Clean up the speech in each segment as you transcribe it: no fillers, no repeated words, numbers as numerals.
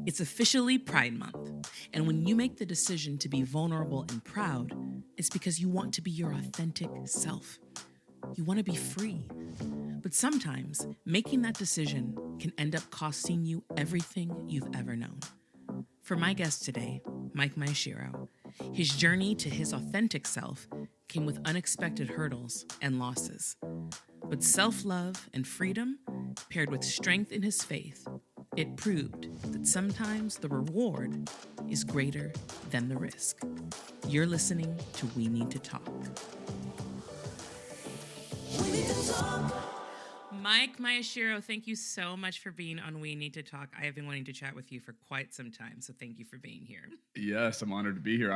It's officially Pride Month, and when you make the decision to be vulnerable and proud, it's because you want to be your authentic self. You want to be free. But sometimes making that decision can end up costing you everything you've ever known. For my guest today, Maeshiro, his journey to his authentic self came with unexpected hurdles and losses. But self-love and freedom, paired with strength in his faith, it proved that sometimes the reward is greater than the risk. You're listening to We Need to Talk. We Need to Talk. Maeshiro, thank you so much for being on We Need to Talk. I have been wanting to chat with you for quite some time, so thank you for being here. Yes, I'm honored to be here.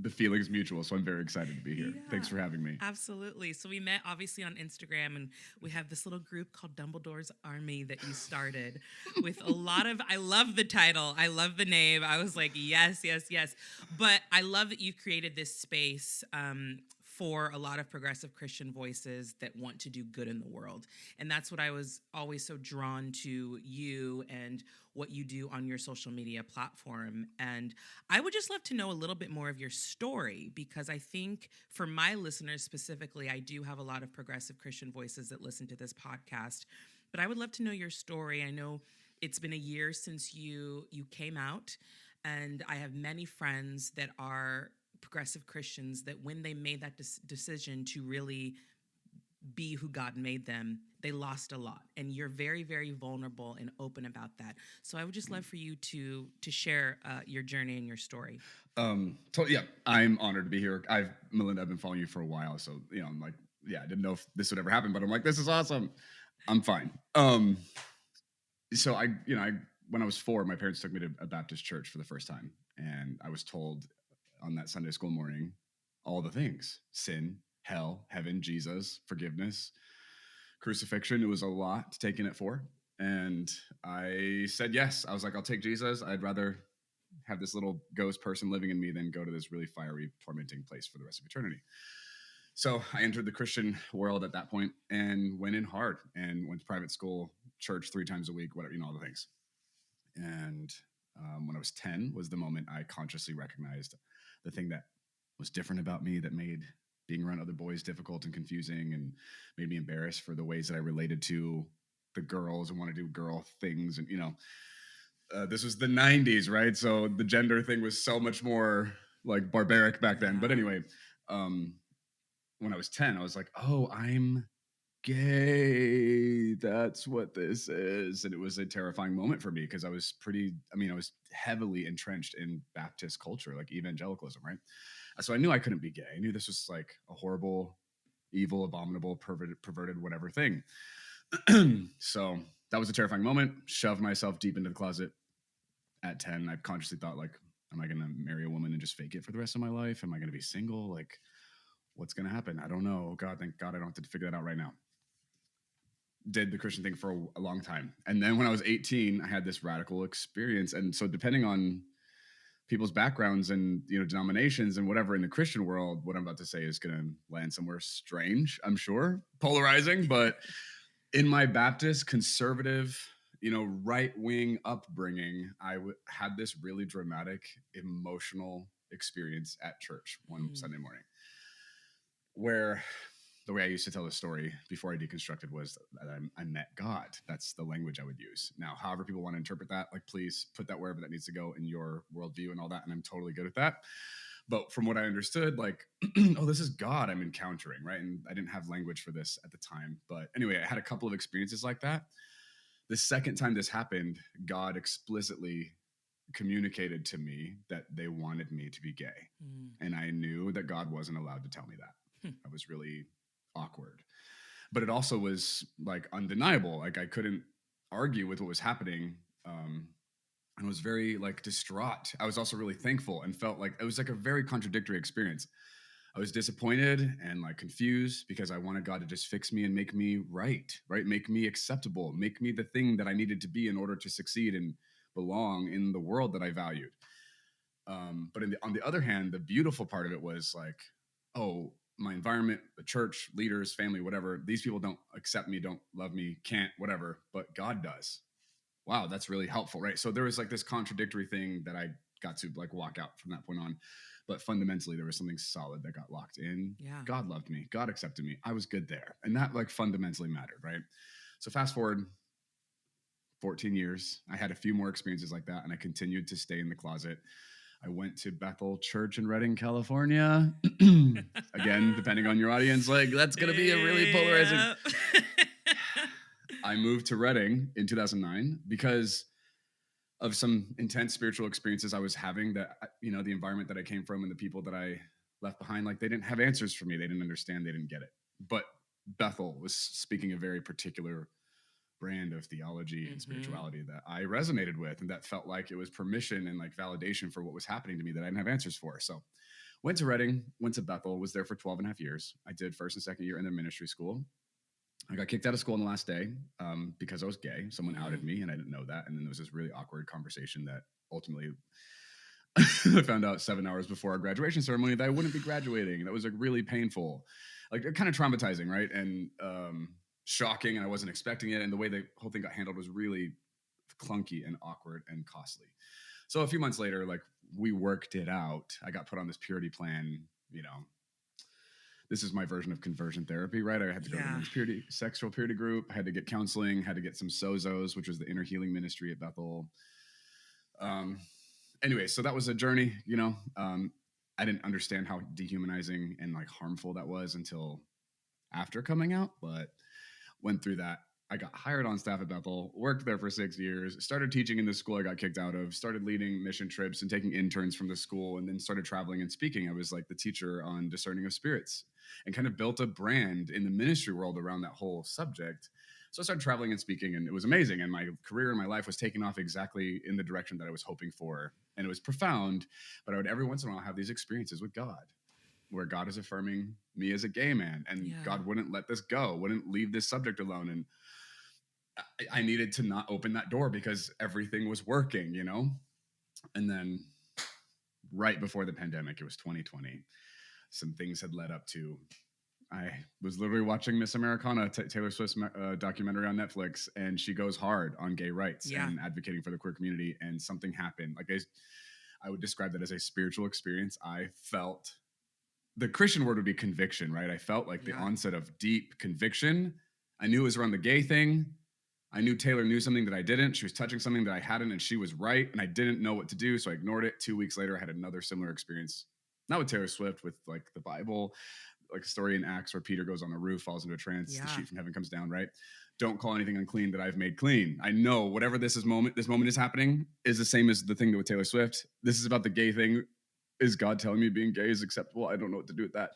The feeling's mutual, so I'm very excited to be here. Yeah, thanks for having me. Absolutely. So we met obviously on Instagram, and we have this little group called Dumbledore's Army that you started with a lot of, I love the title, I love the name. I was like, yes. But I love that you created this space for a lot of progressive Christian voices that want to do good in the world. And that's what I was always so drawn to you and what you do on your social media platform. And I would just love to know a little bit more of your story, because I think for my listeners specifically, I do have a lot of progressive Christian voices that listen to this podcast, but I would love to know your story. I know it's been a year since you came out, and I have many friends that are progressive Christians that when they made that decision to really be who God made them, they lost a lot. And you're very, very vulnerable and open about that. So I would just love for you to share your journey and your story. Yeah, I'm honored to be here. Malynda, I've been following you for a while, so I'm like, I didn't know if this would ever happen, but I'm like, this is awesome. I'm fine. So when I was 4, my parents took me to a Baptist church for the first time, and I was told on that Sunday school morning all the things: sin, hell, heaven, Jesus, forgiveness, crucifixion. It was a lot to take in at 4. And I said yes. I was like, I'll take Jesus. I'd rather have this little ghost person living in me than go to this really fiery, tormenting place for the rest of eternity. So I entered the Christian world at that point and went in hard and went to private school, church 3 times a week, whatever, all the things. And when I was 10 was the moment I consciously recognized the thing that was different about me, that made being around other boys difficult and confusing and made me embarrassed for the ways that I related to the girls and want to do girl things. And, this was the 90s, right? So the gender thing was so much more like barbaric back then. But anyway, when I was 10, I was like, oh, I'm gay. That's what this is. And it was a terrifying moment for me because I was heavily entrenched in Baptist culture, like evangelicalism, right? So I knew I couldn't be gay. I knew this was like a horrible, evil, abominable, perverted whatever thing. So that was a terrifying moment. Shoved myself deep into the closet at 10. I consciously thought, like, am I going to marry a woman and just fake it for the rest of my life? Am I going to be single? Like, what's going to happen? I don't know. God, thank God I don't have to figure that out right now. Did the Christian thing for a long time. And then when I was 18, I had this radical experience. And so depending on people's backgrounds and, denominations and whatever in the Christian world, what I'm about to say is going to land somewhere strange, I'm sure, polarizing. But in my Baptist conservative, right-wing upbringing, I had this really dramatic, emotional experience at church one Sunday morning, where the way I used to tell the story before I deconstructed was that I met God. That's the language I would use. Now, however people want to interpret that, like, please put that wherever that needs to go in your worldview and all that, and I'm totally good at that. But from what I understood, like, oh, this is God I'm encountering, right? And I didn't have language for this at the time. But anyway, I had a couple of experiences like that. The second time this happened, God explicitly communicated to me that they wanted me to be gay. And I knew that God wasn't allowed to tell me that. I was really awkward. But it also was like undeniable. Like, I couldn't argue with what was happening. And was very like distraught. I was also really thankful and felt like it was like a very contradictory experience. I was disappointed and like confused because I wanted God to just fix me and make me right? Make me acceptable, make me the thing that I needed to be in order to succeed and belong in the world that I valued. But on the other hand, the beautiful part of it was like, oh, my environment, the church, leaders, family, whatever, these people don't accept me, don't love me, can't, whatever, but God does. wow, that's really helpful, right? So there was like this contradictory thing that I got to like walk out from that point on. But fundamentally, there was something solid that got locked in. Yeah. God loved me. God accepted me. I was good there. And that like fundamentally mattered, right? So fast forward 14 years. I had a few more experiences like that, and I continued to stay in the closet. I went to Bethel Church in Redding, California. Again, depending on your audience, like that's going to be a really polarizing. Yep. I moved to Reading in 2009 because of some intense spiritual experiences I was having that, the environment that I came from and the people that I left behind, like they didn't have answers for me. They didn't understand. They didn't get it. But Bethel was speaking a very particular brand of theology and Mm-hmm. spirituality that I resonated with and that felt like it was permission and like validation for what was happening to me that I didn't have answers for. So went to Reading, went to Bethel, was there for 12 and a half years. I did first and second year in their ministry school. I got kicked out of school on the last day because I was gay. Someone outed Mm. me and I didn't know that. And then there was this really awkward conversation that ultimately I found out 7 hours before our graduation ceremony that I wouldn't be graduating. That was like really painful, like kind of traumatizing, right? And shocking. And I wasn't expecting it. And the way the whole thing got handled was really clunky and awkward and costly. So a few months later, like we worked it out. I got put on this purity plan, this is my version of conversion therapy, right? I had to go to the Yeah. men's purity, sexual purity group. I had to get counseling, had to get some SOZOs, which was the inner healing ministry at Bethel. Um, anyway, so that was a journey, I didn't understand how dehumanizing and like harmful that was until after coming out, but went through that. I got hired on staff at Bethel, worked there for 6 years, started teaching in the school I got kicked out of, started leading mission trips and taking interns from the school, and then started traveling and speaking. I was like the teacher on discerning of spirits and kind of built a brand in the ministry world around that whole subject. So I started traveling and speaking, and it was amazing. And my career and my life was taking off exactly in the direction that I was hoping for. And it was profound, but I would every once in a while have these experiences with God where God is affirming me as a gay man, and Yeah. God wouldn't let this go, wouldn't leave this subject alone. And I needed to not open that door because everything was working. And then right before the pandemic, it was 2020. Some things had led up to. I was literally watching Miss Americana, Taylor Swift's documentary on Netflix, and she goes hard on gay rights Yeah. and advocating for the queer community. And something happened. Like I would describe that as a spiritual experience. I felt the Christian word would be conviction, right? I felt like the Yeah. onset of deep conviction. I knew it was around the gay thing. I knew Taylor knew something that I didn't. She was touching something that I hadn't, and she was right. And I didn't know what to do, so I ignored it. 2 weeks later, I had another similar experience, not with Taylor Swift, with like the Bible, like a story in Acts where Peter goes on a roof, falls into a trance, the Yeah. sheet from heaven comes down, right? Don't call anything unclean that I've made clean. I know whatever this moment is happening is the same as the thing with Taylor Swift. This is about the gay thing. Is God telling me being gay is acceptable? I don't know what to do with that.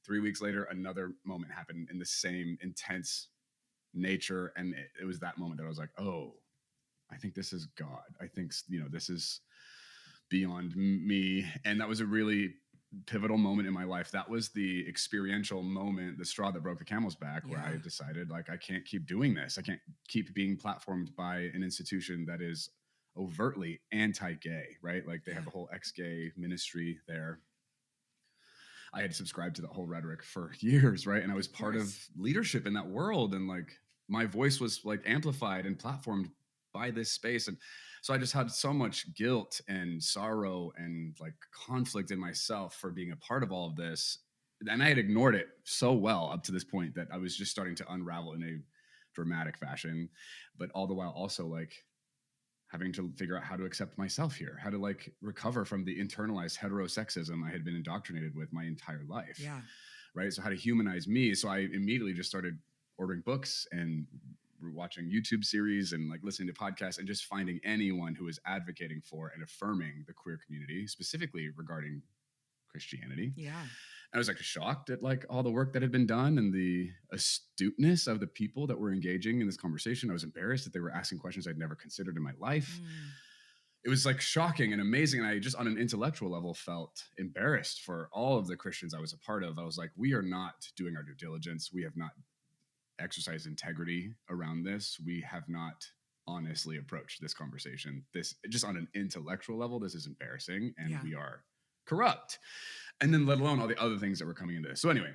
3 weeks later, another moment happened in the same intense nature. And it was that moment that I was like, oh, I think this is God. I think, this is beyond me. And that was a really pivotal moment in my life. That was the experiential moment, the straw that broke the camel's back, where I Yeah. decided like, I can't keep doing this. I can't keep being platformed by an institution that is overtly anti-gay, right? Like they Yeah. have the whole ex-gay ministry there. I had subscribed to that whole rhetoric for years, right? And I was Of part of course. leadership in that world. And like my voice was like amplified and platformed by this space. And so I just had so much guilt and sorrow and like conflict in myself for being a part of all of this. And I had ignored it so well up to this point that I was just starting to unravel in a dramatic fashion, but all the while also like having to figure out how to accept myself here, how to like recover from the internalized heterosexism I had been indoctrinated with my entire life, Yeah. right? So how to humanize me. So I immediately just started ordering books and watching YouTube series and like listening to podcasts and just finding anyone who is advocating for and affirming the queer community, specifically regarding Christianity. Yeah. I was like shocked at like all the work that had been done and the astuteness of the people that were engaging in this conversation. I was embarrassed that they were asking questions I'd never considered in my life. Mm. It was like shocking and amazing. And I just on an intellectual level felt embarrassed for all of the Christians I was a part of. I was like, we are not doing our due diligence. We have not exercised integrity around this. We have not honestly approached this conversation. This just on an intellectual level, this is embarrassing and Yeah. we are corrupt. And then let alone all the other things that were coming into this. So anyway,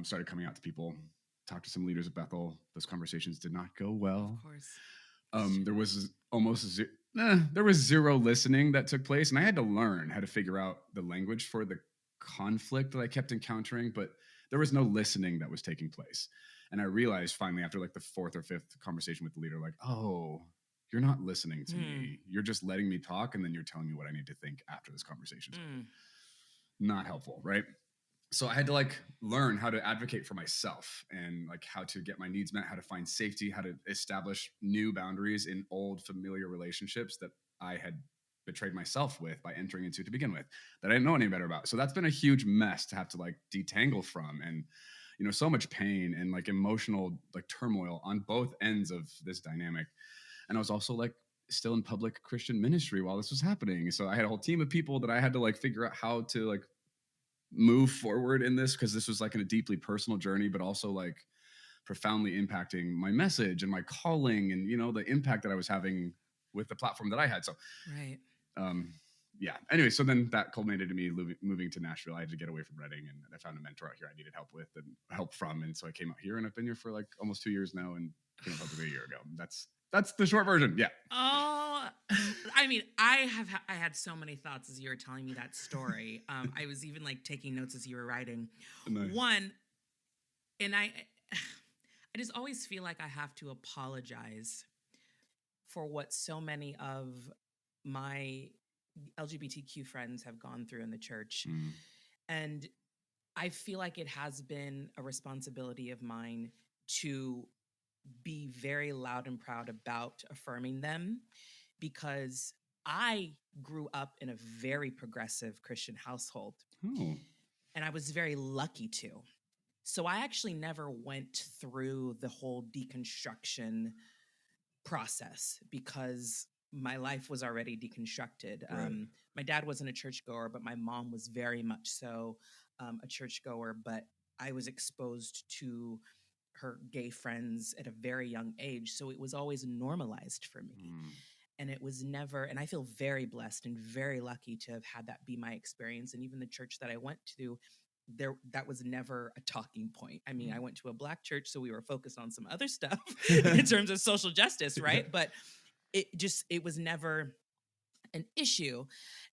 started coming out to people, talked to some leaders at Bethel. Those conversations did not go well. Of course. There Sure. was there was zero listening that took place, and I had to learn how to figure out the language for the conflict that I kept encountering, but there was no listening that was taking place. And I realized finally after like the fourth or fifth conversation with the leader, like, oh, you're not listening to Hmm. me. You're just letting me talk, and then you're telling me what I need to think after this conversation's over. Mm. Not helpful, right? So I had to like learn how to advocate for myself and like how to get my needs met, how to find safety, how to establish new boundaries in old familiar relationships that I had betrayed myself with by entering into to begin with that I didn't know any better about. So that's been a huge mess to have to like detangle from, and so much pain and like emotional like turmoil on both ends of this dynamic. And I was also like still in public Christian ministry while this was happening. So I had a whole team of people that I had to like figure out how to like move forward in this, because this was like in a deeply personal journey, but also like profoundly impacting my message and my calling and the impact that I was having with the platform that I had. So Right. um yeah. Anyway, so then that culminated to me moving to Nashville. I had to get away from Reading, and I found a mentor out here I needed help with and help from. And so I came out here, and I've been here for like almost 2 years now, and came up probably a year ago. That's the short version. Yeah. Oh, I mean, I had so many thoughts as you were telling me that story. I was even like taking notes as you were writing. Nice. One, and I just always feel like I have to apologize for what so many of my LGBTQ friends have gone through in the church. Mm, And I feel like it has been a responsibility of mine to be very loud and proud about affirming them, because I grew up in a very progressive Christian household, oh. and I was very lucky to. So I actually never went through the whole deconstruction process because my life was already deconstructed. Right. My dad wasn't a churchgoer, but my mom was very much so a churchgoer. But I was exposed to her gay friends at a very young age. So it was always normalized for me. Mm, And it was never, and I feel very blessed and very lucky to have had that be my experience. And even the church that I went to, that was never a talking point. I mean, I went to a Black church, so we were focused on some other stuff in mm. terms of social justice, Yeah. right? But it was never an issue.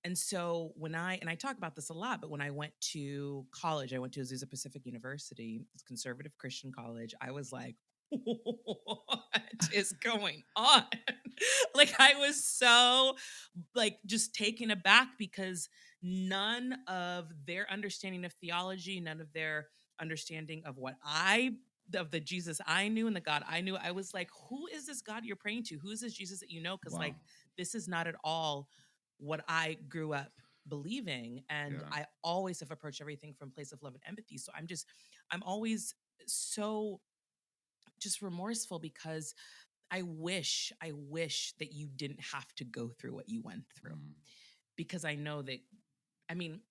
And so and I talk about this a lot, but when I went to college, I went to Azusa Pacific University, it's a conservative Christian college. I was like, what is going on? Like I was so like just taken aback because none of their understanding of theology, none of their understanding of of the Jesus I knew and the God I knew. I was like, who is this God you're praying to? Who is this Jesus that you know? Because Wow. like this is not at all what I grew up believing. And Yeah. I always have approached everything from a place of love and empathy. So I'm always so just remorseful because I wish that you didn't have to go through what you went through, Mm, because I know that, I mean,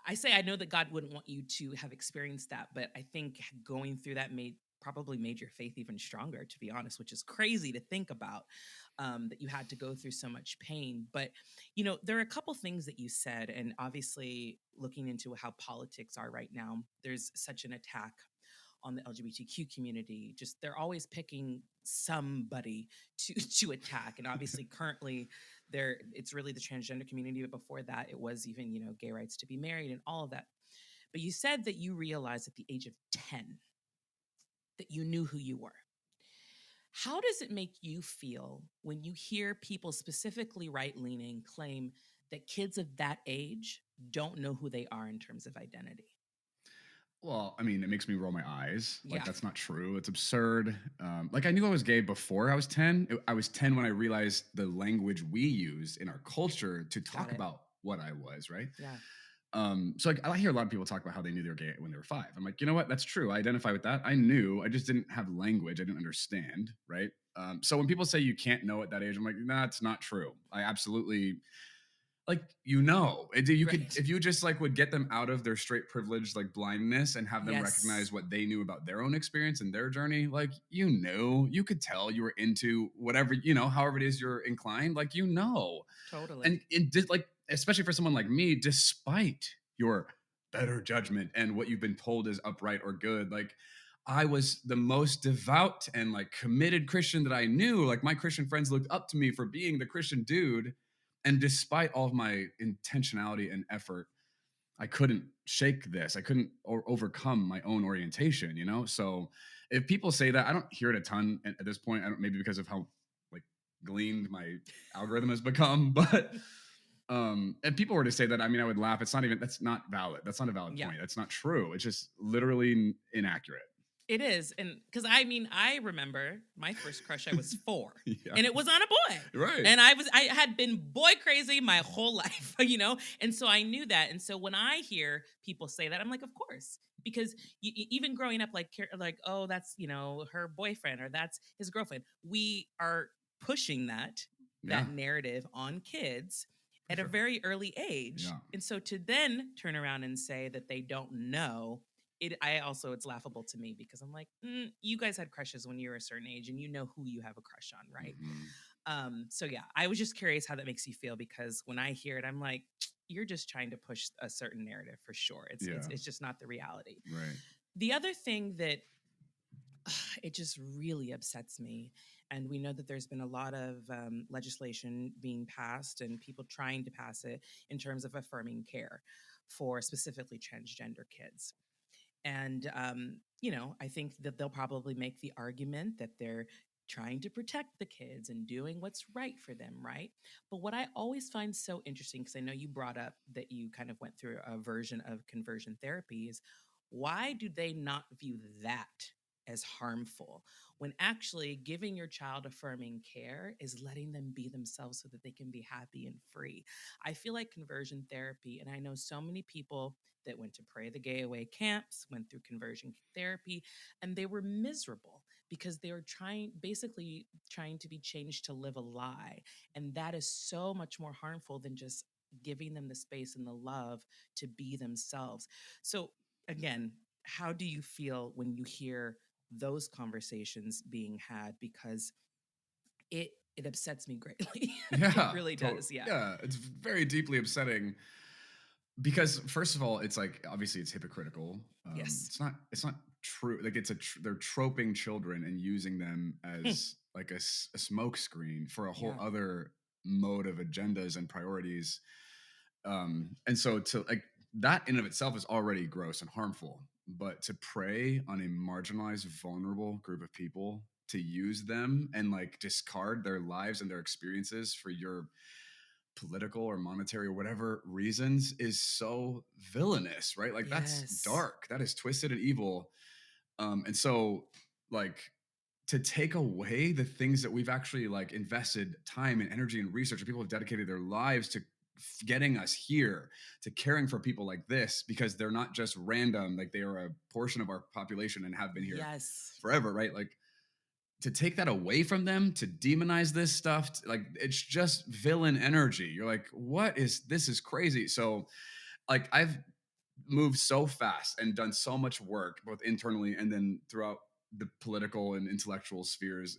I say I know that God wouldn't want you to have experienced that, but I think going through that probably made your faith even stronger, to be honest, which is crazy to think about, that you had to go through so much pain. But there are a couple things that you said, and obviously looking into how politics are right now, there's such an attack on the LGBTQ community. Just they're always picking somebody to to attack. And obviously currently it's really the transgender community, but before that it was even, gay rights to be married and all of that. But you said that you realized at the age of 10 that you knew who you were. How does it make you feel when you hear people, specifically right leaning, claim that kids of that age don't know who they are in terms of identity? Well, I mean, it makes me roll my eyes. Like, Yeah, that's not true. It's absurd. Like, I knew I was gay before I was 10. I was 10 when I realized the language we use in our culture to got talk it. about what I was, right? Yeah. So like, I hear a lot of people talk about how they knew they were gay when they were 5. I'm like, you know what? That's true. I identify with that. I knew. I just didn't have language. I didn't understand, right? So when people say you can't know at that age, I'm like, nah, it's not true. I absolutely like, you could, Right. if you just like would get them out of their straight privilege like blindness and have them recognize Yes. what they knew about their own experience and their journey, like, you could tell you were into whatever, however it is you're inclined, like, Totally. and it did, like, especially for someone like me, despite your better judgment and what you've been told is upright or good, like, I was the most devout and like committed Christian that I knew. Like my Christian friends looked up to me for being the Christian dude. And despite all of my intentionality and effort, I couldn't shake this. I couldn't overcome my own orientation, you know? So if people say that, I don't hear it a ton at this point. I don't, maybe because of how like gleaned my algorithm has become, but and people were to say that, I mean, I would laugh. It's not even, that's not valid. That's not a valid Yeah. point. That's not true. It's just literally inaccurate. It is. And because I mean, I remember my first crush, I was 4 Yeah. and it was on a boy. Right. And I had been boy crazy my whole life, you know? And so I knew that. And so when I hear people say that, I'm like, of course, because even growing up, like, oh, that's, you know, her boyfriend or that's his girlfriend. We are pushing Yeah, that narrative on kids for at a sure. very early age. Yeah. And so to then turn around and say that they don't know it's laughable to me because I'm like, you guys had crushes when you were a certain age and you know who you have a crush on, right? Mhm. So yeah, I was just curious how that makes you feel because when I hear it, I'm like, you're just trying to push a certain narrative for sure. It's Yeah. it's just not the reality. Right. The other thing that it just really upsets me, and we know that there's been a lot of legislation being passed and people trying to pass it in terms of affirming care for specifically transgender kids. And, you know, I think that they'll probably make the argument that they're trying to protect the kids and doing what's right for them, right? But what I always find so interesting, because I know you brought up that you kind of went through a version of conversion therapy, is why do they not view that as harmful when actually giving your child affirming care is letting them be themselves so that they can be happy and free? I feel like conversion therapy, and I know so many people that went to Pray the Gay Away camps, went through conversion therapy, and they were miserable because they were basically trying to be changed to live a lie. And that is so much more harmful than just giving them the space and the love to be themselves. So, again, how do you feel when you hear those conversations being had? Because it upsets me greatly. It Yeah. really does. Yeah. Yeah. It's very deeply upsetting because first of all, it's like obviously it's hypocritical. Yes. It's not true. Like they're troping children and using them Hmm. as like a smoke screen for a whole Yeah. other mode of agendas and priorities. And so to like that in of itself is already gross and harmful, but to prey on a marginalized, vulnerable group of people, to use them and like discard their lives and their experiences for your political or monetary or whatever reasons is so villainous, right? Like that's Yes. dark, that is twisted and evil. And so like to take away the things that we've actually like invested time and energy and research, and people have dedicated their lives to getting us here, to caring for people like this, because they're not just random, like they are a portion of our population and have been here Yes. forever, right? Like to take that away from them, to demonize this stuff, like it's just villain energy. You're like, what is this? Is crazy. So like I've moved so fast and done so much work both internally and then throughout the political and intellectual spheres,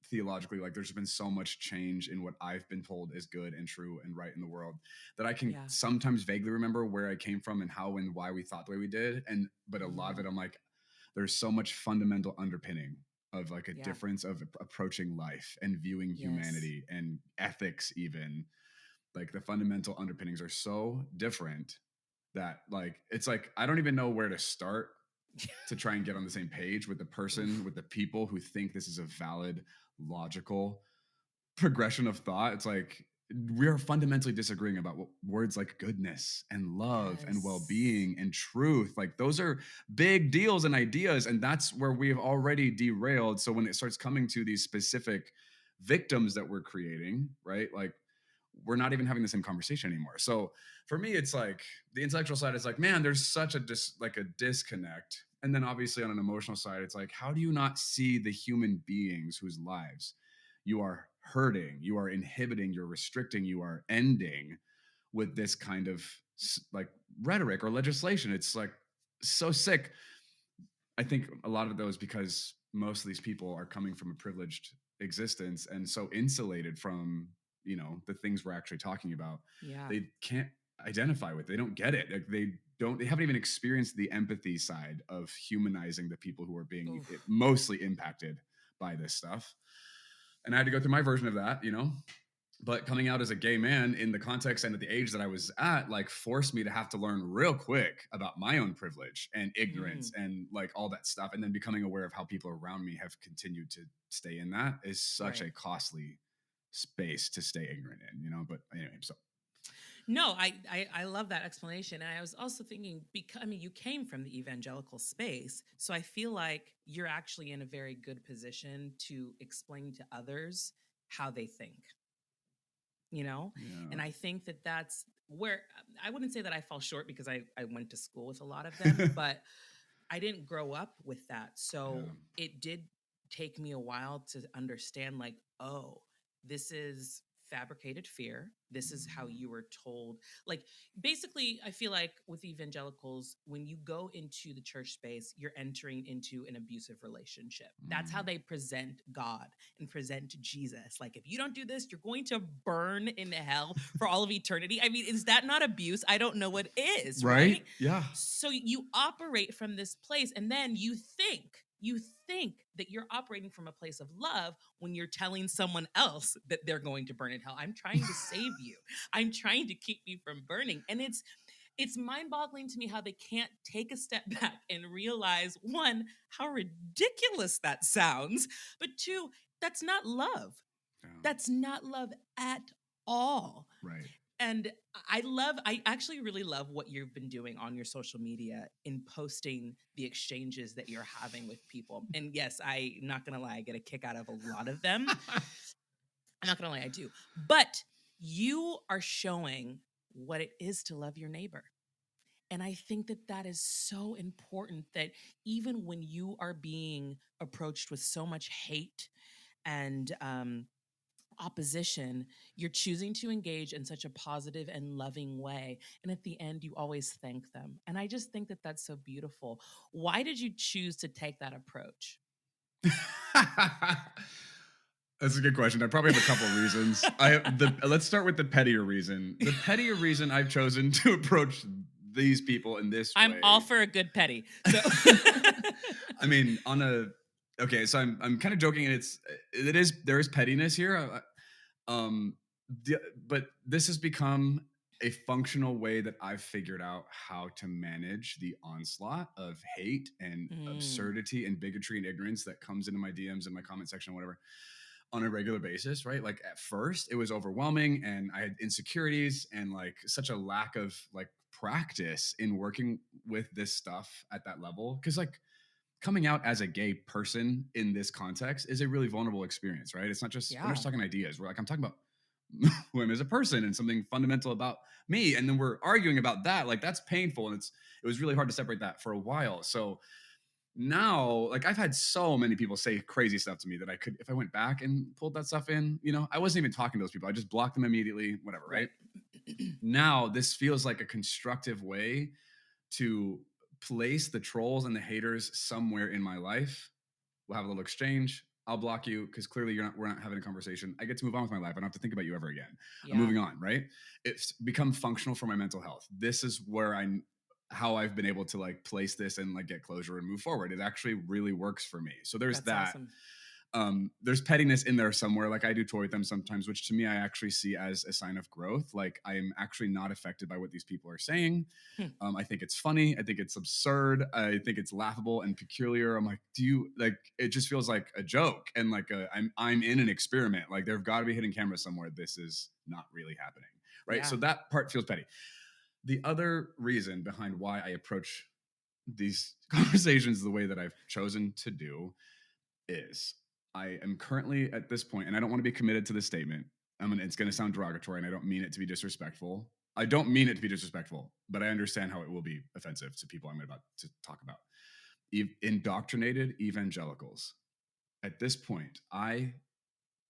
theologically, like there's been so much change in what I've been told is good and true and right in the world that I can Yeah. sometimes vaguely remember where I came from and how and why we thought the way we did. And but a lot of Mhm. it I'm like, there's so much fundamental underpinning of like a Yeah. difference of approaching life and viewing Yes. humanity and ethics. Even like the fundamental underpinnings are so different that like it's like I don't even know where to start to try and get on the same page with the person, Oof. with the people who think this is a valid, logical progression of thought. It's like we are fundamentally disagreeing about what words like goodness and love and Yes. well-being and truth, like those are big deals and ideas, and that's where we've already derailed. So when it starts coming to these specific victims that we're creating, right, like we're not even having the same conversation anymore. So for me, it's like the intellectual side is like, man, there's such a like a disconnect. And then obviously on an emotional side, it's like, how do you not see the human beings whose lives you are hurting, you are inhibiting, you're restricting, you are ending with this kind of like rhetoric or legislation? It's like so sick. I think a lot of those because most of these people are coming from a privileged existence and so insulated from, you know, the things we're actually talking about. Yeah. They can't identify with. They don't get it. Like they haven't even experienced the empathy side of humanizing the people who are being Oof. mostly impacted by this stuff. And I had to go through my version of that, but coming out as a gay man in the context and at the age that I was at, like, forced me to have to learn real quick about my own privilege and ignorance Mm, and like all that stuff. And then becoming aware of how people around me have continued to stay in that is such right. a costly space to stay ignorant in, But anyway, so No, I love that explanation. And I was also thinking, because I mean, you came from the evangelical space, so I feel like you're actually in a very good position to explain to others how they think, you know? yeah. And I think that that's where I wouldn't say that I fall short because I went to school with a lot of them, but I didn't grow up with that. So Yeah. it did take me a while to understand, like, oh, this is fabricated fear. This is how Mm. you were told. Like, basically, I feel like with evangelicals, when you go into the church space, you're entering into an abusive relationship. That's how Mm. they present God and present Jesus. Like, if you don't do this, you're going to burn in hell for all of eternity. I mean, is that not abuse? I don't know what is, Right? right? Yeah. So you operate from this place, and then you think that you're operating from a place of love when you're telling someone else that they're going to burn in hell. I'm trying to save you. I'm trying to keep you from burning. And it's mind-boggling to me how they can't take a step back and realize, one, how ridiculous that sounds, but two, that's not love. Yeah. That's not love at all. Right. And I actually really love what you've been doing on your social media in posting the exchanges that you're having with people. And yes, I'm not gonna lie, I get a kick out of a lot of them. I'm not gonna lie, I do. But you are showing what it is to love your neighbor. And I think that that is so important, that even when you are being approached with so much hate and opposition, you're choosing to engage in such a positive and loving way. And at the end, you always thank them. And I just think that that's so beautiful. Why did you choose to take that approach? That's a good question. I probably have a couple reasons. I have the Let's start with the pettier reason. The pettier reason I've chosen to approach these people in this I'm all way. for a good petty. So, I mean, okay, so I'm kind of joking, and there is pettiness here. Um, but this has become a functional way that I've figured out how to manage the onslaught of hate and mm, absurdity and bigotry and ignorance that comes into my DMs and my comment section, whatever, on a regular basis, right? Like, at first it was overwhelming and I had insecurities and like such a lack of like practice in working with this stuff at that level. Cause like coming out as a gay person in this context is a really vulnerable experience, right? We're not yeah, just talking ideas. We're like, I'm talking about who I am as a person and something fundamental about me. And then we're arguing about that. Like, that's painful. And it was really hard to separate that for a while. So now, like, I've had so many people say crazy stuff to me that I could, if I went back and pulled that stuff in, I wasn't even talking to those people. I just blocked them immediately, whatever, right? right. Now this feels like a constructive way to place the trolls and the haters somewhere in my life. We'll have a little exchange. I'll block you because clearly we're not having a conversation. I get to move on with my life. I don't have to think about you ever again. I'm Yeah, moving on, right? It's become functional for my mental health. This is how I've been able to like place this and like get closure and move forward. It actually really works for me. So there's that's that. awesome. There's pettiness in there somewhere. Like, I do toy with them sometimes, which to me I actually see as a sign of growth. Like, I am actually not affected by what these people are saying. Hmm, I think it's funny. I think it's absurd. I think it's laughable and peculiar. I'm like, do you like? It just feels like a joke and like I'm in an experiment. Like, there've got to be hidden cameras somewhere. This is not really happening, right? yeah. So that part feels petty. The other reason behind why I approach these conversations the way that I've chosen to do is I am currently at this point, and I don't want to be committed to this statement. It's going to sound derogatory, and I don't mean it to be disrespectful. I don't mean it to be disrespectful, but I understand how it will be offensive to people I'm about to talk about. Indoctrinated evangelicals. At this point, I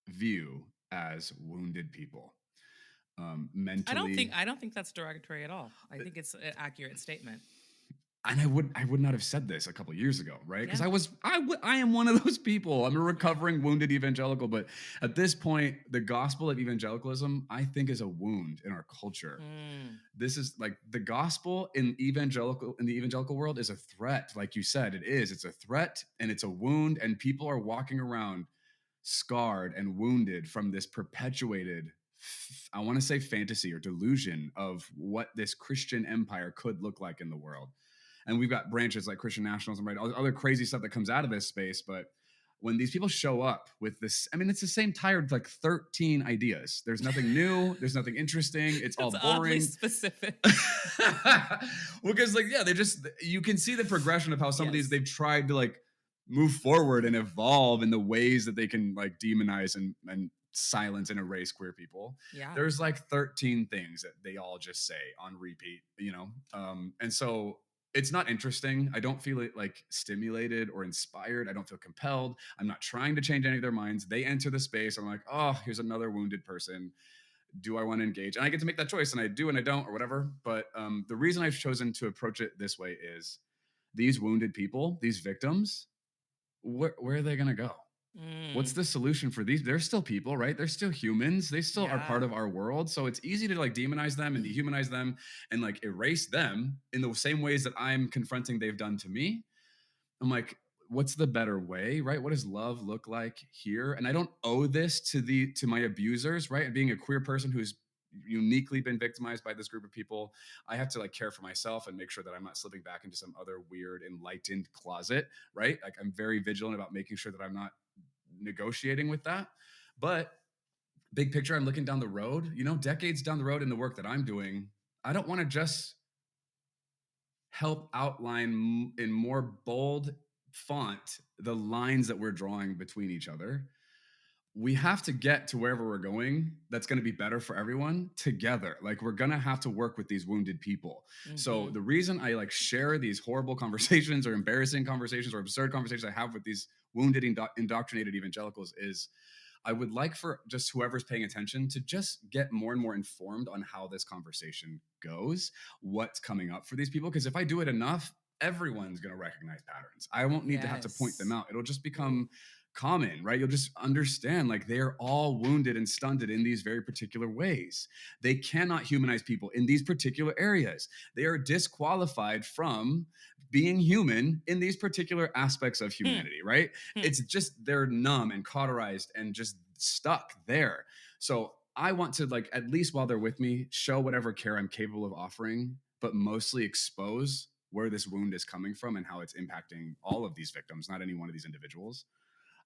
view as wounded people, mentally. I don't think that's derogatory at all. I think it's an accurate statement. and I would not have said this a couple years ago, right? Because Yeah. I am one of those people. I'm a recovering wounded evangelical, but at this point, the gospel of evangelicalism, I think, is a wound in our culture. Mm. This is like the gospel in the evangelical world is a threat. Like you said, it is. It's a threat and it's a wound, and people are walking around scarred and wounded from this perpetuated, I want to say, fantasy or delusion of what this Christian empire could look like in the world. And we've got branches like Christian nationalism, right? All other crazy stuff that comes out of this space. But when these people show up with this, I me's the same tired like 13 ideas. There's nothing new. There's nothing interesting. It's all That's oddly boring. specific. Because like, yeah, you can see the progression of how some of these Yes. they've tried to like move forward and evolve in the ways that they can like demonize and silence and erase queer people. Yeah. There's like 13 things that they all just say on repeat. And so it's not interesting. I don't feel like stimulated or inspired. I don't feel compelled. I'm not trying to change any of their minds. They enter the space. I'm like, oh, here's another wounded person. Do I want to engage? And I get to make that choice, and I do and I don't or whatever. But the reason I've chosen to approach it this way is these wounded people, these victims, where are they going to go? What's Mm. the solution for these? They're still people, right? They're still humans. They still are Yeah. part of our world. So it's easy to like demonize them and dehumanize them and like erase them in the same ways that I'm confronting they've done to me. I'm like, what's the better way, right? What does love look like here? And I don't owe this to my abusers, right? Being a queer person who's uniquely been victimized by this group of people, I have to like care for myself and make sure that I'm not slipping back into some other weird enlightened closet, right? Like I'm very vigilant about making sure that I'm not negotiating with that. But big picture, I'm looking down the road, decades down the road in the work that I'm doing. I don't want to just help outline in more bold font the lines that we're drawing between each other. We have to get to wherever we're going that's going to be better for everyone together. Like we're going to have to work with these wounded people. So Mm-hmm. the reason I like share these horrible conversations or embarrassing conversations or absurd conversations I have with these wounded indoctrinated evangelicals is I would like for just whoever's paying attention to just get more and more informed on how this conversation goes, what's coming up for these people. Because if I do it enough, everyone's going to recognize patterns. I won't need to have to point them Yes. out. It'll just Ooh. become common, right? You'll just understand like they are all wounded and stunted in these very particular ways. They cannot humanize people in these particular areas. They are disqualified from being human in these particular aspects of Hmm. humanity, right? Hmm. It's just they're numb and cauterized and just stuck there. So I want to like at least while they're with me, show whatever care I'm capable of offering, but mostly expose where this wound is coming from and how it's impacting all of these victims, not any one of these individuals.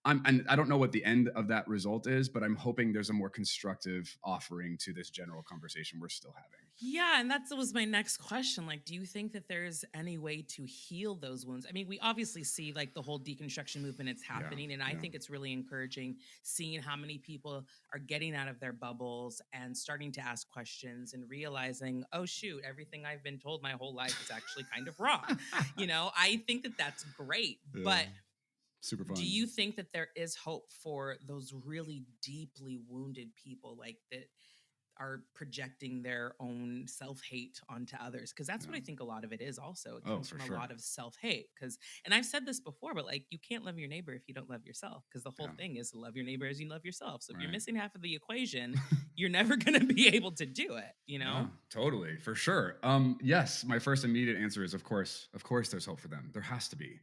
And I don't know what the end of that result is, but I'm hoping there's a more constructive offering to this general conversation we're still having. Yeah, and that was my next question. Like, do you think that there's any way to heal those wounds? I mean, we obviously see like the whole deconstruction movement, it's Yeah, happening. And I yeah. think it's really encouraging seeing how many people are getting out of their bubbles and starting to ask questions and realizing, oh, shoot, everything I've been told my whole life is actually kind of wrong. I think that that's great. Yeah, But super do fun. you think that there is hope for those really deeply wounded people like that are projecting their own self-hate onto others? Because that's what Yeah. I think a lot of it is. Also, it Oh, comes for from a sure. lot of self-hate. Because, and I've said this before, but like, you can't love your neighbor if you don't love yourself, because the whole Yeah. thing is to love your neighbor as you love yourself. So if you're Right. missing half of the equation, you're never going to be able to do it. Yeah, totally, for sure. Yes, my first immediate answer is of course, there's hope for them. There has to be.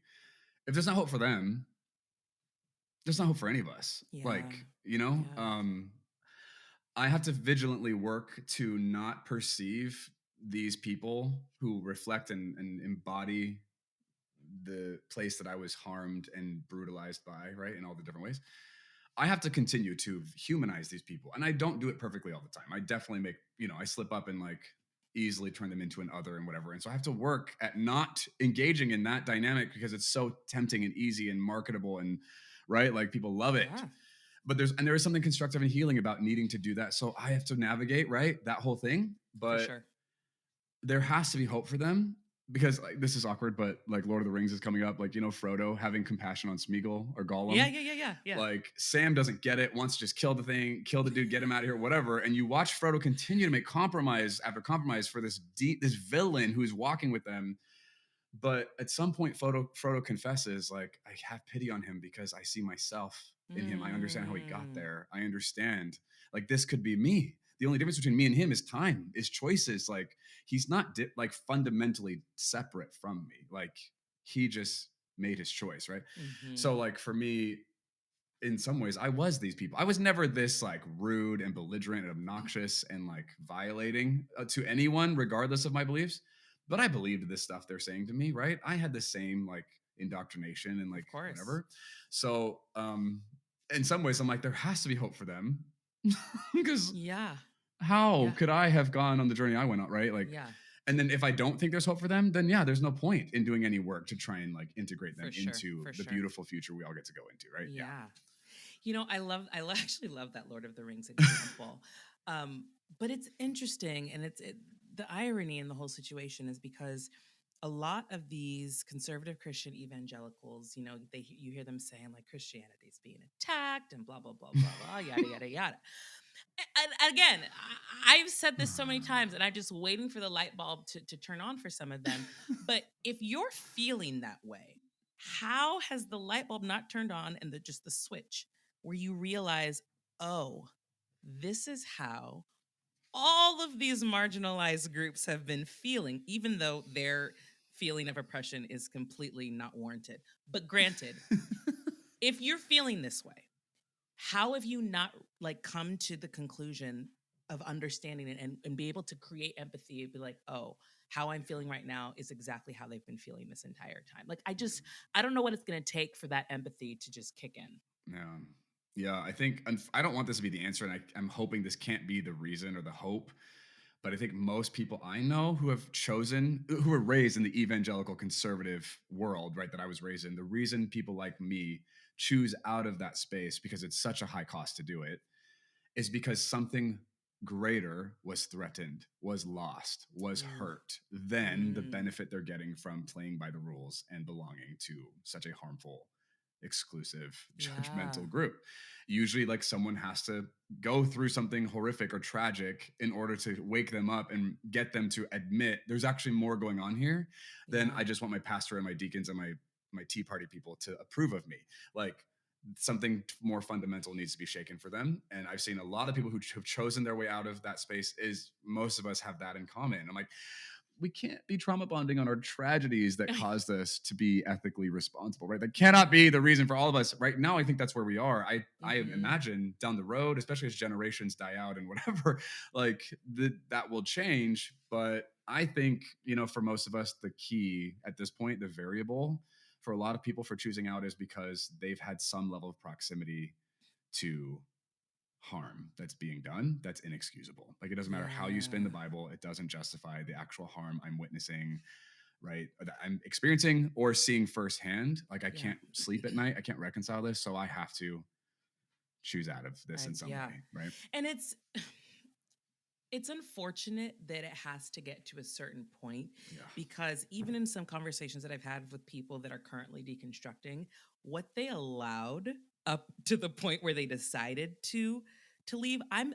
If there's not hope for them, there's not hope for any of us. Yeah. Like, Yeah. I have to vigilantly work to not perceive these people who reflect and embody the place that I was harmed and brutalized by, right, in all the different ways. I have to continue to humanize these people. And I don't do it perfectly all the time. I definitely I slip up and like easily turn them into an other and whatever. And so I have to work at not engaging in that dynamic because it's so tempting and easy and marketable and right, like people love it. Yeah, But there is something constructive and healing about needing to do that. So I have to navigate, right, that whole thing. for But sure. there has to be hope for them because like this is awkward, but like Lord of the Rings is coming up, like Frodo having compassion on Smeagol or Yeah. Gollum. Yeah. Yeah. Yeah. Yeah. Like Sam doesn't get it, wants to just kill the thing, kill the dude, get him out of here, whatever. And you watch Frodo continue to make compromise after compromise for this villain who's walking with them But at some point, Frodo confesses, like, I have pity on him because I see myself in him. I understand how he got Mm, there. I understand, like, this could be me. The only difference between me and him is time, is choices. Like, he's not like fundamentally separate from me. Like, he just made his choice, right? So, mhm. like, for me, in some ways, I was these people. I was never this like rude and belligerent and obnoxious and like violating to anyone, regardless of my beliefs. But I believed this stuff they're saying to me, right? I had the same like indoctrination and Of like course. whatever. So, in some ways, I'm like, there has to be hope for them because Yeah. how Yeah. could I have gone on the journey I went on, right? Like, Yeah. and then if I don't think there's hope for them, then yeah, there's no point in doing any work to try and like integrate For them sure. into For the sure. beautiful future we all get to go into, right? Yeah. Yeah. Actually love that Lord of the Rings example. Um, but it's interesting, and the irony in the whole situation is because a lot of these conservative Christian evangelicals, you hear them saying like Christianity is being attacked and blah blah blah blah blah yada yada yada. And again, I've said this so many times, and I'm just waiting for the light bulb to turn on for some of them. But if you're feeling that way, how has the light bulb not turned on and just the switch where you realize, oh, this is how all of these marginalized groups have been feeling, even though their feeling of oppression is completely not warranted. But granted, if you're feeling this way, how have you not like come to the conclusion of understanding it and be able to create empathy and be like, oh, how I'm feeling right now is exactly how they've been feeling this entire time. Like I don't know what it's going to take for that empathy to just kick in. Yeah. Yeah. I think, I don't want this to be the answer. And I'm hoping this can't be the reason or the hope. But I think most people I know who have chosen, who were raised in the evangelical conservative world, right, that I was raised in, the reason people like me choose out of that space because it's such a high cost to do it is because something greater was threatened, was lost, was Ooh. hurt than the Mm, benefit they're getting from playing by the rules and belonging to such a harmful, exclusive, yeah. judgmental group. Usually, like someone has to go through something horrific or tragic in order to wake them up and get them to admit there's actually more going on here than Yeah. I just want my pastor and my deacons and my tea party people to approve of me. Like, something more fundamental needs to be shaken for them. And I've seen a lot of people who have chosen their way out of that space. Is most of us have that in common. I'm like, we can't be trauma bonding on our tragedies that caused us to be ethically responsible, right? That cannot be the reason for all of us. Right now, I think that's where we are. I Hmm. imagine down the road, especially as generations die out and whatever, like that will change. But I think, for most of us, the key at this point, the variable for a lot of people for choosing out is because they've had some level of proximity to harm that's being done that's inexcusable. Like, it doesn't matter how you spin the Yeah. Bible, it doesn't justify the actual harm I'm witnessing, right? Or that I'm experiencing or seeing firsthand. Like, I Yeah. can't sleep at night. I can't reconcile this. So I have to choose out of this in some Yeah. way, right? And it's unfortunate that it has to get to a certain point Yeah. because even in some conversations that I've had with people that are currently deconstructing, what they allowed up to the point where they decided to leave, I'm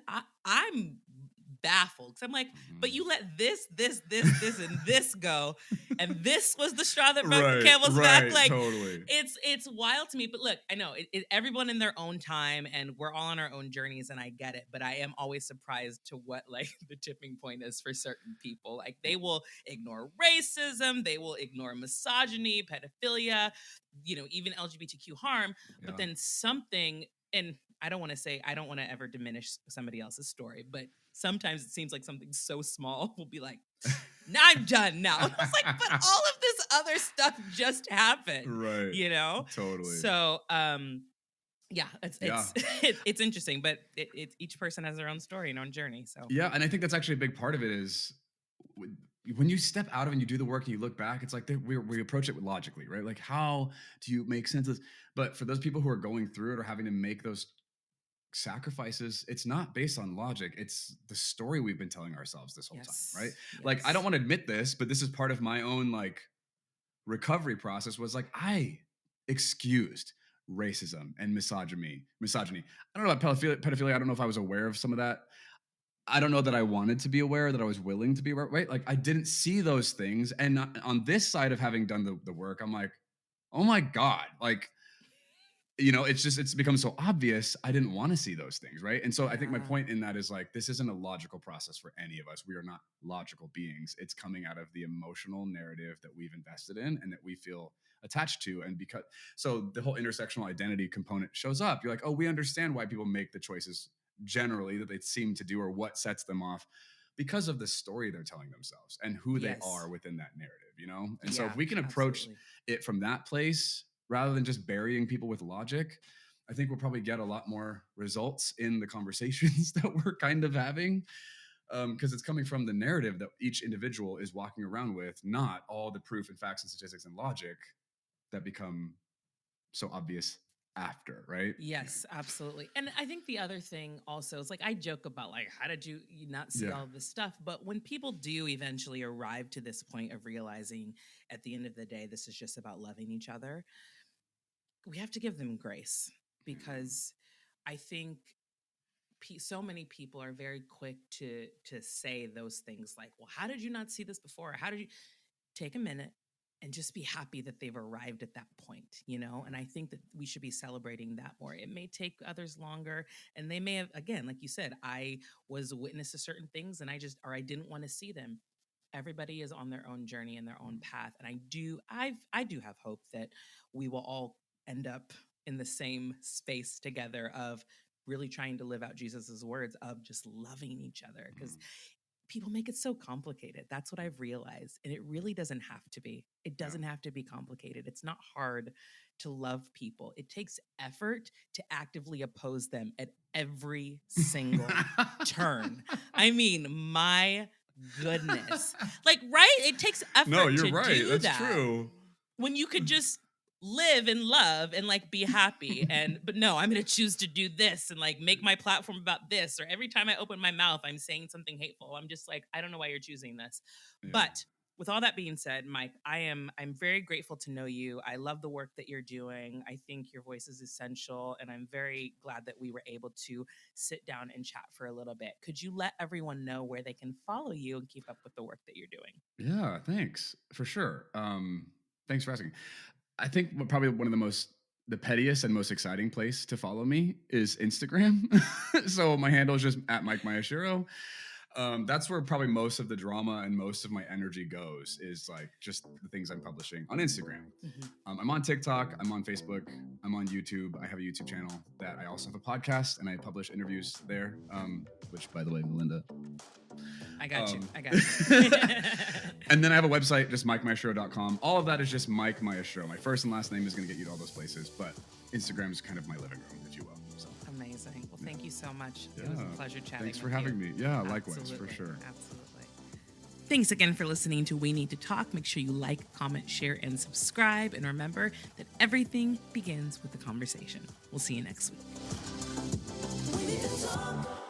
baffled because I'm like, but Mhm. you let this, and this go, and this was the straw that broke the Right, camel's back. right, Like totally. it's wild to me. But look, I know everyone in their own time, and we're all on our own journeys, and I get it. But I am always surprised to what like the tipping point is for certain people. Like they will ignore racism, they will ignore misogyny, pedophilia, even LGBTQ harm. But Yeah. then something, and I don't want to ever diminish somebody else's story, but sometimes it seems like something so small will be like, now I'm done now. It's like, but all of this other stuff just happened, Right. you know? Totally. So yeah, Yeah. it's interesting, but it's each person has their own story and own journey. So Yeah, and I think that's actually a big part of it is when you step out of it and you do the work and you look back, it's like we approach it logically, right? Like, how do you make sense of this? But for those people who are going through it or having to make those sacrifices, it's not based on logic. It's the story we've been telling ourselves this whole time, right? yes, Like, I don't yes. want to admit this, but this is part of my own like recovery process was like I excused racism and misogyny. I don't know about pedophilia. I don't know if I was aware of some of that. I don't know that I wanted to be aware, that I was willing to be aware, right? Like I didn't see those things. And on this side of having done the work, I'm like, oh my God, like, it's become so obvious. I didn't want to see those things, right? And so I think my Yeah. point in that is like, this isn't a logical process for any of us. We are not logical beings. It's coming out of the emotional narrative that we've invested in and that we feel attached to. And because, so the whole intersectional identity component shows up. You're like, oh, we understand why people make the choices generally that they seem to do or what sets them off because of the story they're telling themselves and who they Yes. are within that narrative. And so if Yeah, we can approach absolutely. it from that place rather than just burying people with logic, I think we'll probably get a lot more results in the conversations that we're kind of having, because it's coming from the narrative that each individual is walking around with, not all the proof and facts and statistics and logic that become so obvious after, right? Yes, absolutely. And I think the other thing also is like I joke about like how did you not see Yeah. all of this stuff? But when people do eventually arrive to this point of realizing at the end of the day this is just about loving each other, we have to give them grace because I think so many people are very quick to say those things like, "Well, how did you not see this before? How did you take a minute and just be happy that they've arrived at that point, you know?" And I think that we should be celebrating that more. It may take others longer and they may have, again, like you said, I was a witness to certain things and I didn't want to see them. Everybody is on their own journey and their own path. And I do have hope that we will all end up in the same space together of really trying to live out Jesus's words of just loving each other because people make it so complicated. That's what I've realized. And it really doesn't have to be. It Yeah. doesn't have to be complicated. It's not hard to love people. It takes effort to actively oppose them at every single turn. I mean, my goodness. Like, right? It takes No, effort you're to right. do That's that true. when you could just live and love and like be happy but no, I'm going to choose to do this and like make my platform about this, or every time I open my mouth I'm saying something hateful. I'm just like, I don't know why you're choosing this. Yeah. But with all that being said, Mike, I'm very grateful to know you. I love the work that you're doing. I think your voice is essential and I'm very glad that we were able to sit down and chat for a little bit. Could you let everyone know where they can follow you and keep up with the work that you're doing? Yeah, thanks. For sure. Thanks for asking. I think probably one of the pettiest and most exciting place to follow me is Instagram. So my handle is just at Mike Maeshiro. That's where probably most of the drama and most of my energy goes, is like just the things I'm publishing on Instagram. Mhm. I'm on TikTok, I'm on Facebook, I'm on YouTube. I have a YouTube channel that I also have a podcast and I publish interviews there. Which, by the way, Malynda. I got you. Um, I got you. and then I have a website, just MikeMaeshiro.com. All of that is just Mike Maeshiro. My first and last name is going to get you to all those places, but Instagram is kind of my living room, if you will. So. Amazing. Well, thank you so much. Yeah. It was a pleasure chatting. Thanks for with having you. me. Yeah, likewise, Absolutely. for sure. Absolutely. Thanks again for listening to We Need to Talk. Make sure you like, comment, share, and subscribe. And remember that everything begins with the conversation. We'll see you next week. We need to talk.